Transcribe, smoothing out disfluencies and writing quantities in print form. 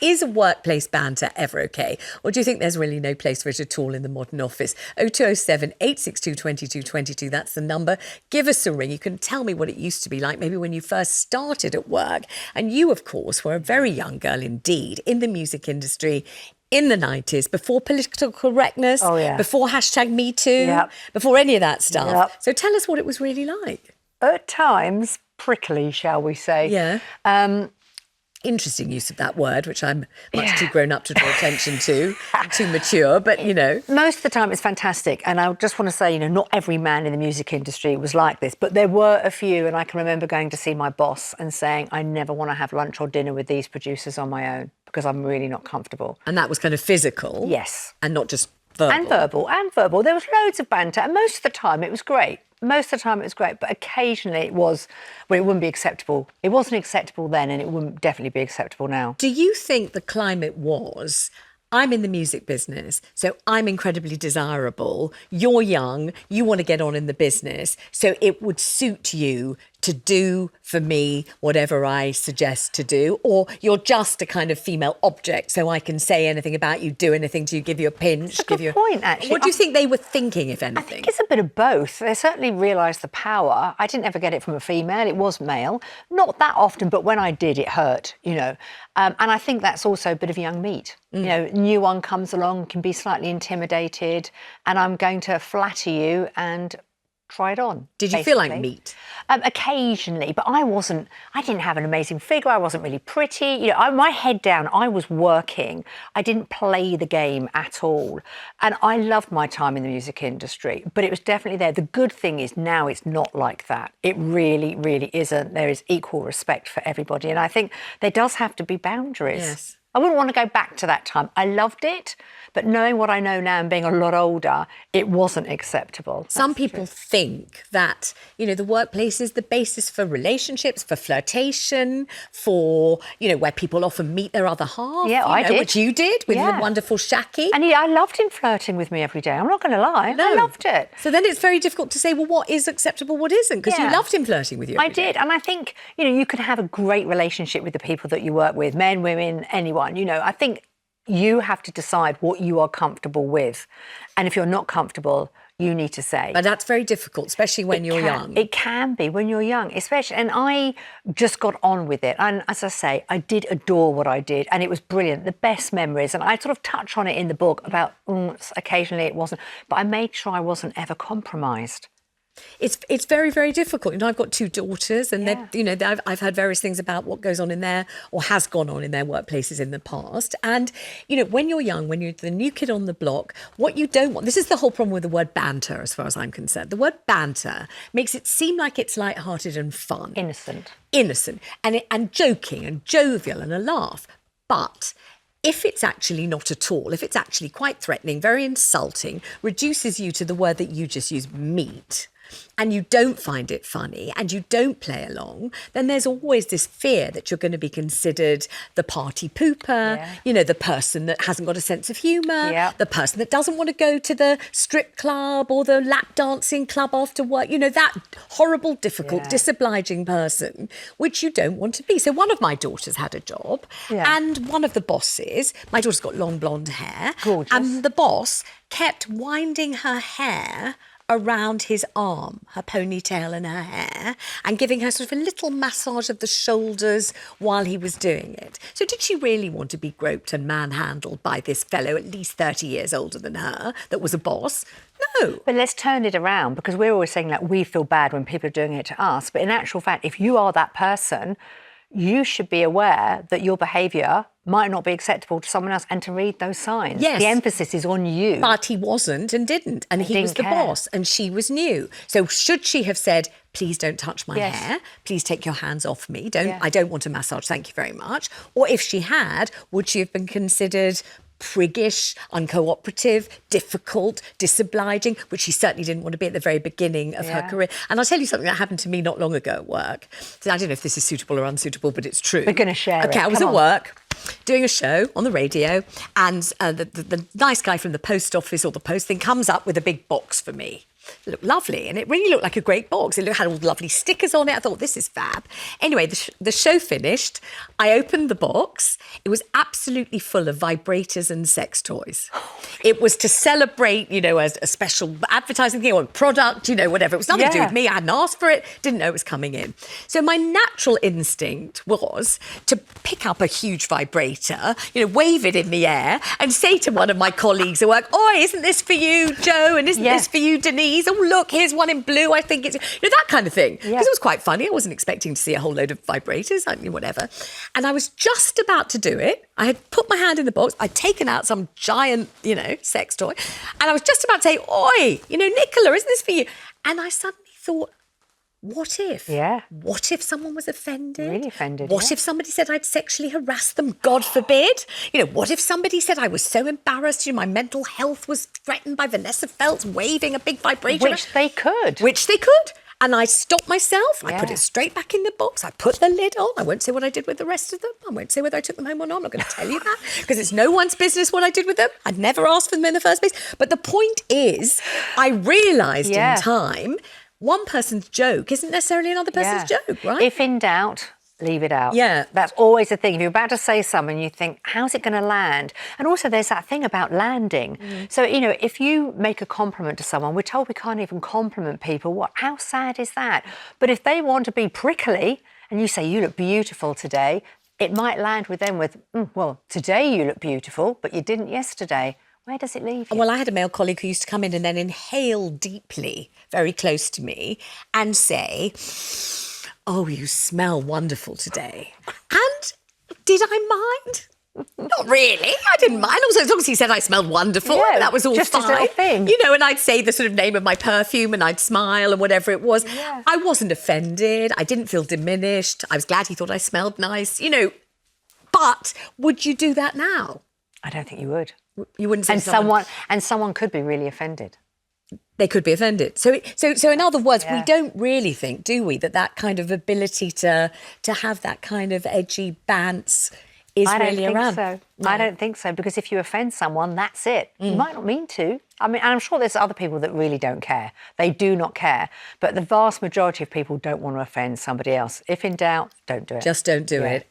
Is workplace banter ever okay? Or do you think there's really no place for it at all in the modern office? 0207 862 2222, that's the number. Give us a ring. You can tell me what it used to be like, maybe when you first started at work. And you, of course, were a very young girl indeed in the music industry in the 90s, before political correctness, before hashtag Me Too, before any of that stuff. So tell us what it was really like. At times, prickly, shall we say. Yeah. Interesting use of that word, which I'm much too grown up to draw attention to, too mature, but, you know. Most of the time it's fantastic. And I just want to say, you know, not every man in the music industry was like this, but there were a few. And I can remember going to see my boss and saying, I never want to have lunch or dinner with these producers on my own because I'm really not comfortable. And that was kind of physical? Yes. And not just verbal? And verbal. There was loads of banter. And most of the time it was great. Most of the time it was great, but occasionally it was, well, it wouldn't be acceptable. It wasn't acceptable then, and it wouldn't definitely be acceptable now. Do you think the climate was, I'm in the music business, so I'm incredibly desirable, you're young, you want to get on in the business, so it would suit you to do for me whatever I suggest to do, or you're just a kind of female object, so I can say anything about you, do anything to you, give you a pinch. That's a good point, actually. What do you think they were thinking, if anything? I think it's a bit of both. They certainly realised the power. I didn't ever get it from a female. It was male. Not that often, but when I did, it hurt, you know. And I think that's also a bit of young meat. You know, new one comes along, can be slightly intimidated, and I'm going to flatter you and try it on. Did you feel like meat? Occasionally, but I didn't have an amazing figure. I wasn't really pretty. You know, my head down, I was working. I didn't play the game at all. And I loved my time in the music industry, but it was definitely there. The good thing is now it's not like that. It really, really isn't. There is equal respect for everybody. And I think there does have to be boundaries. Yes. I wouldn't want to go back to that time. I loved it, but knowing what I know now and being a lot older, it wasn't acceptable. Some people think that, you know, the workplace is the basis for relationships, for flirtation, for, you know, where people often meet their other half. Yeah, I did. Which you did with the wonderful Shaki. And I loved him flirting with me every day. I'm not going to lie. No. I loved it. So then it's very difficult to say, well, what is acceptable, what isn't? Because you loved him flirting with you every day. I did. And I think, you know, you can have a great relationship with the people that you work with, men, women, anyone. You know, I think you have to decide what you are comfortable with. And if you're not comfortable, you need to say. But that's very difficult, especially when you're young. It can be when you're young, especially. And I just got on with it. And as I say, I did adore what I did. And it was brilliant. The best memories. And I sort of touch on it in the book about occasionally it wasn't. But I made sure I wasn't ever compromised. It's very, very difficult. You know, I've got two daughters and you know, I've heard various things about what goes on in their, or has gone on in their workplaces in the past. And, you know, when you're young, when you're the new kid on the block, what you don't want, this is the whole problem with the word banter, as far as I'm concerned. The word banter makes it seem like it's lighthearted and fun. Innocent. And joking and jovial and a laugh. But if it's actually not at all, if it's actually quite threatening, very insulting, reduces you to the word that you just use, meat, and you don't find it funny and you don't play along, then there's always this fear that you're going to be considered the party pooper, you know, the person that hasn't got a sense of humour, the person that doesn't want to go to the strip club or the lap dancing club after work, you know, that horrible, difficult, disobliging person, which you don't want to be. So one of my daughters had a job and one of the bosses, my daughter's got long blonde hair, and the boss kept winding her hair around his arm, her ponytail and her hair, and giving her sort of a little massage of the shoulders while he was doing it. So did she really want to be groped and manhandled by this fellow, at least 30 years older than her, that was a boss? No. But let's turn it around, because we're always saying that we feel bad when people are doing it to us. But in actual fact, if you are that person, you should be aware that your behaviour might not be acceptable to someone else, and to read those signs. Yes. The emphasis is on you. But he wasn't and didn't. And he was the boss and she was new. So should she have said, please don't touch my hair, please take your hands off me, I don't want a massage, thank you very much. Or if she had, would she have been considered priggish, uncooperative, difficult, disobliging, which she certainly didn't want to be at the very beginning of her career. And I'll tell you something that happened to me not long ago at work. So I don't know if this is suitable or unsuitable, but it's true. We're going to share it. Okay, I was at work doing a show on the radio, and the nice guy from the post office or the post thing comes up with a big box for me. It looked lovely, and it really looked like a great box. It had all lovely stickers on it. I thought, this is fab. Anyway, the show finished. I opened the box. It was absolutely full of vibrators and sex toys. It was to celebrate, as a special advertising thing or product, whatever. It was nothing to do with me. I hadn't asked for it, didn't know it was coming in. So my natural instinct was to pick up a huge vibrator, wave it in the air and say to one of my colleagues at work, "Oi, isn't this for you, Joe? And isn't this for you, Denise? Oh, look, here's one in blue. I think it's..." that kind of thing. Because it was quite funny. I wasn't expecting to see a whole load of vibrators, whatever. And I was just about to do it. I had put my hand in the box. I'd taken out some giant, sex toy. And I was just about to say, "Oi, Nicola, isn't this for you?" And I suddenly thought, what if? Yeah. What if someone was offended? Really offended. What if somebody said I'd sexually harassed them? God forbid. What if somebody said I was so embarrassed, my mental health was threatened by Vanessa Feltz waving a big vibration? Which they could. And I stopped myself. I put it straight back in the box. I put the lid on. I won't say what I did with the rest of them. I won't say whether I took them home or not. I'm not going to tell you that because it's no one's business what I did with them. I'd never asked for them in the first place. But the point is, I realised in time, one person's joke isn't necessarily another person's joke, right? If in doubt, leave it out. Yeah. That's always the thing. If you're about to say something, you think, how's it going to land? And also there's that thing about landing. So, if you make a compliment to someone, we're told we can't even compliment people. How sad is that? But if they want to be prickly and you say, "You look beautiful today," it might land with them with, "Well, today you look beautiful, but you didn't yesterday." Where does it leave you? Well, I had a male colleague who used to come in and then inhale deeply, very close to me, and say, "Oh, you smell wonderful today." And did I mind? Not really. I didn't mind. Also, as long as he said I smelled wonderful, that was all just fine. his little thing. And I'd say the sort of name of my perfume and I'd smile and whatever it was. Yeah. I wasn't offended. I didn't feel diminished. I was glad he thought I smelled nice, But would you do that now? I don't think you would. You wouldn't say And someone could be really offended. They could be offended. So in other words, we don't really think, do we, that kind of ability to have that kind of edgy bants is really around? I don't think so, because if you offend someone, that's it. You might not mean to. I mean, and I'm sure there's other people that really don't care. They do not care. But the vast majority of people don't want to offend somebody else. If in doubt, don't do it. Just don't do it.